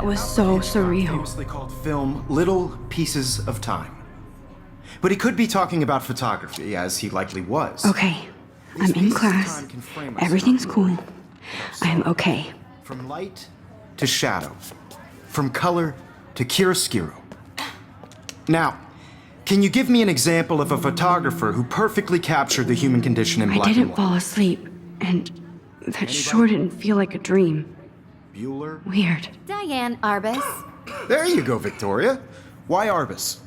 was so surreal. Famously called film Little Pieces of Time. But he could be talking about photography, as he likely was. Okay, I'm in class. Everything's cool. I am okay. From light to shadow. From color to chiaroscuro. Now, can you give me an example of a photographer who perfectly captured the human condition in black and white? I didn't fall asleep, and that sure didn't feel like a dream. Bueller? Weird. Diane Arbus. There you go, Victoria. Why Arbus?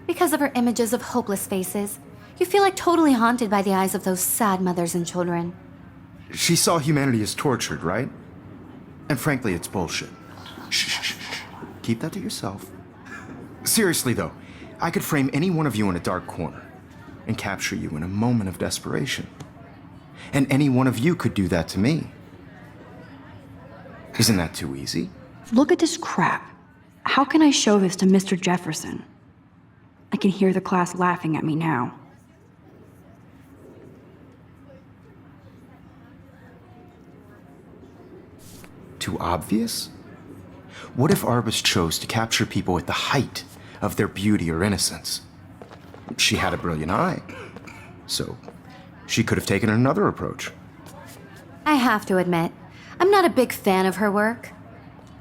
Because of her images of hopeless faces, you feel like totally haunted by the eyes of those sad mothers and children. She saw humanity as tortured, right? And frankly, it's bullshit. Shh, shh, shh. Keep that to yourself. Seriously, though, I could frame any one of you in a dark corner and capture you in a moment of desperation. And any one of you could do that to me. Isn't that too easy? Look at this crap. How can I show this to Mr. Jefferson? I can hear the class laughing at me now. Too obvious? What if Arbus chose to capture people at the height of their beauty or innocence. She had a brilliant eye, so she could have taken another approach. I have to admit, I'm not a big fan of her work.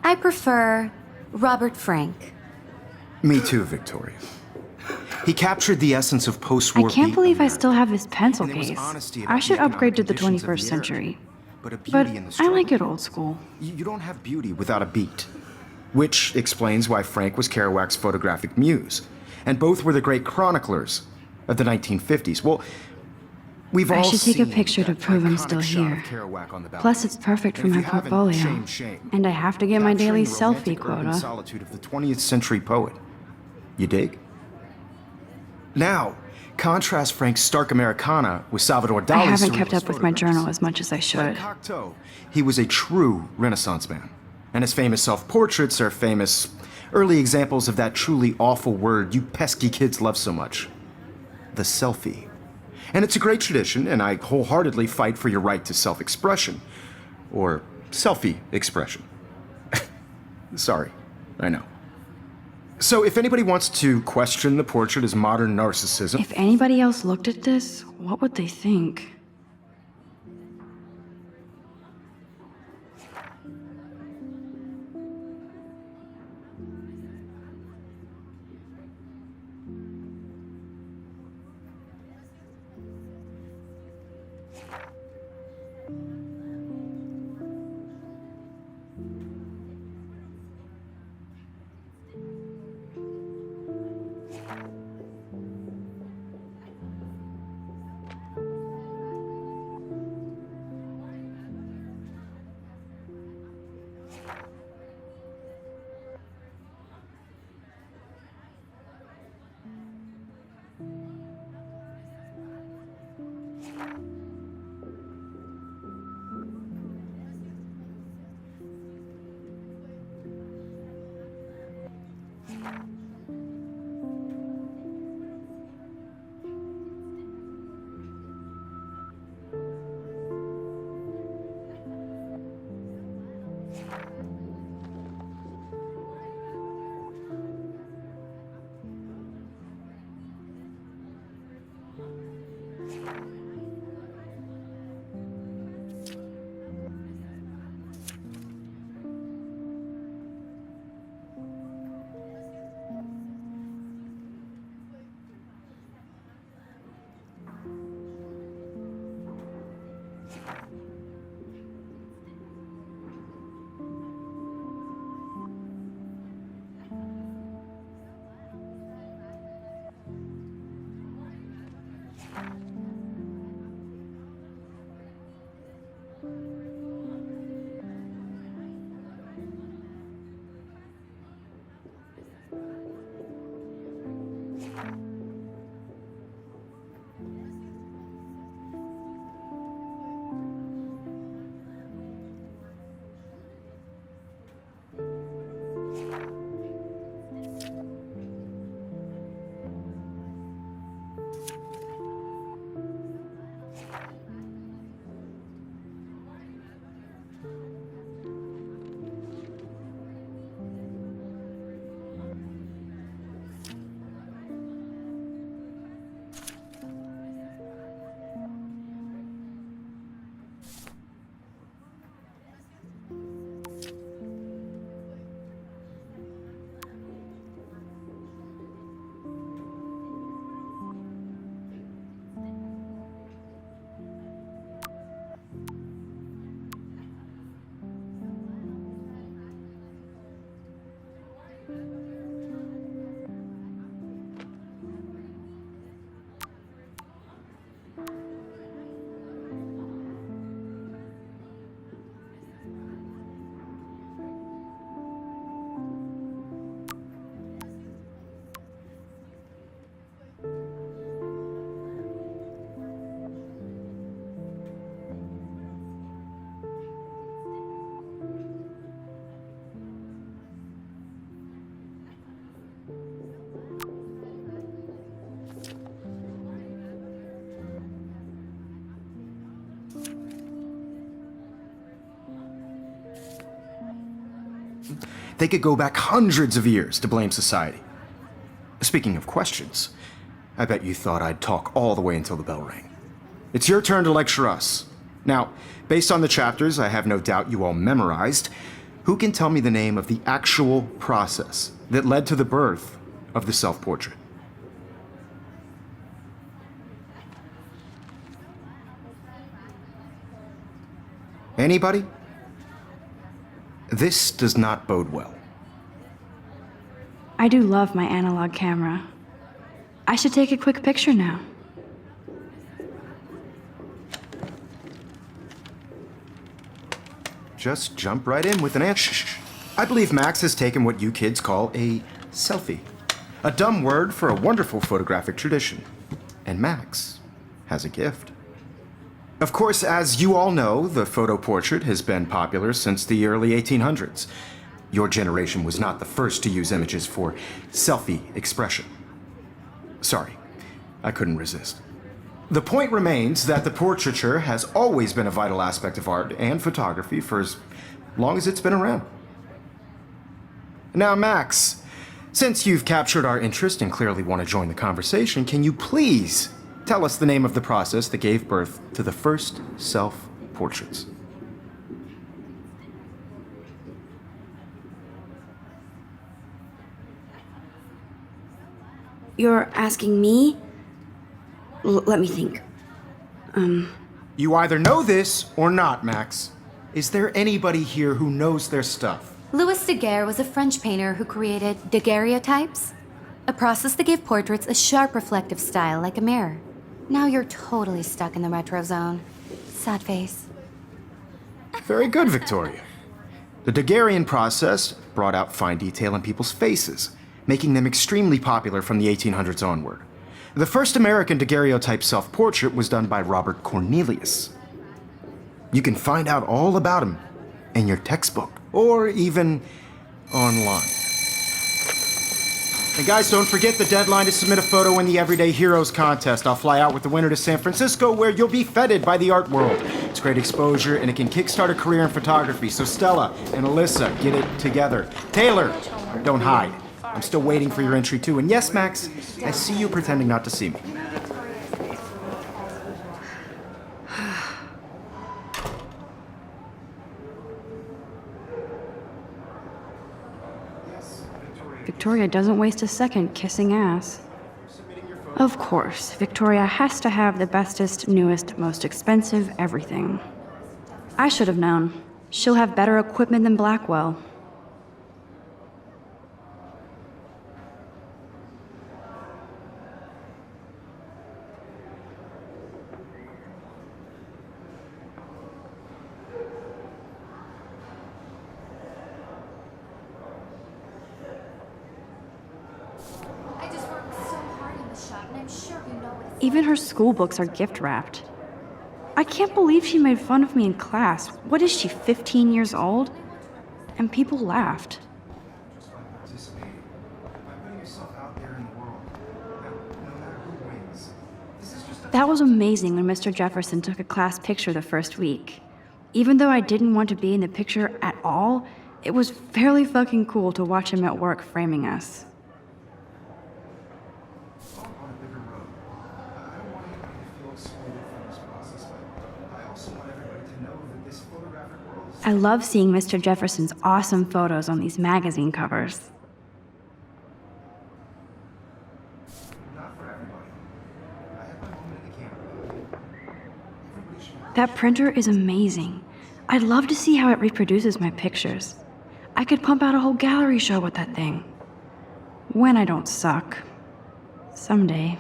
I prefer Robert Frank. Me too, Victoria. He captured the essence of post-war. I can't believe I America, still have this pencil and there was case. honesty I about should the economic upgrade to the conditions of 21st the era, century. but a beauty But in the I struggle. like it old school. You don't have beauty without a beat. Which explains why Frank was Kerouac's photographic muse. And both were the great chroniclers of the 1950s. Well, we've all I should take a seen picture to that prove I'm iconic still shot of here. Kerouac on the balcony. Plus, it's perfect for And if my you haven't, portfolio. shame. And I have to get my daily Capturing the selfie romantic urban quota. solitude of the 20th century poet. You dig? Now, contrast Frank's stark Americana with Salvador Dali's I haven't kept surrealist up with my photographs. journal as much as I Like should. Cocteau, he was a true Renaissance man. And his famous self-portraits are famous early examples of that truly awful word you pesky kids love so much. The selfie. And it's a great tradition, and I wholeheartedly fight for your right to self-expression. Or selfie expression. Sorry, I know. So if anybody wants to question the portrait as modern narcissism... If anybody else looked at this, what would they think? They could go back hundreds of years to blame society. Speaking of questions, I bet you thought I'd talk all the way until the bell rang. It's your turn to lecture us. Now, based on the chapters I have no doubt you all memorized, who can tell me the name of the actual process that led to the birth of the self-portrait? Anybody? This does not bode well. I do love my analog camera. I should take a quick picture now. Just jump right in with an answer. I believe Max has taken what you kids call a selfie. A dumb word for a wonderful photographic tradition. And Max has a gift. Of course, as you all know, the photo portrait has been popular since the early 1800s. Your generation was not the first to use images for selfie expression. Sorry, I couldn't resist. The point remains that the portraiture has always been a vital aspect of art and photography for as long as it's been around. Now, Max, since you've captured our interest and clearly want to join the conversation, can you please tell us the name of the process that gave birth to the first self-portraits? You're asking me? Let me think. You either know this or not, Max. Is there anybody here who knows their stuff? Louis Daguerre was a French painter who created daguerreotypes, a process that gave portraits a sharp reflective style like a mirror. Now you're totally stuck in the retro zone. Sad face. Very good, Victoria. The Daguerrean process brought out fine detail in people's faces, making them extremely popular from the 1800s onward. The first American daguerreotype self-portrait was done by Robert Cornelius. You can find out all about him in your textbook, or even online. And guys, don't forget the deadline to submit a photo in the Everyday Heroes contest. I'll fly out with the winner to San Francisco, where you'll be feted by the art world. It's great exposure, and it can kickstart a career in photography. So Stella and Alyssa, get it together. Taylor, don't hide. I'm still waiting for your entry too. And yes, Max, I see you pretending not to see me. Victoria doesn't waste a second kissing ass. Of course, Victoria has to have the bestest, newest, most expensive everything. I should have known. She'll have better equipment than Blackwell. Even her school books are gift wrapped. I can't believe she made fun of me in class. What is she, 15 years old? And people laughed. That was amazing when Mr. Jefferson took a class picture the first week. Even though I didn't want to be in the picture at all, it was fairly fucking cool to watch him at work framing us. I love seeing Mr. Jefferson's awesome photos on these magazine covers. That printer is amazing. I'd love to see how it reproduces my pictures. I could pump out a whole gallery show with that thing. When I don't suck. Someday.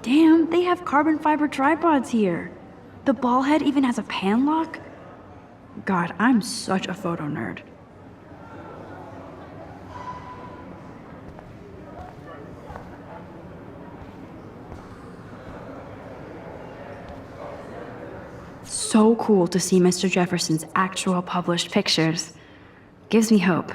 Damn, they have carbon fiber tripods here. The ball head even has a pan lock? God, I'm such a photo nerd. So cool to see Mr. Jefferson's actual published pictures. Gives me hope.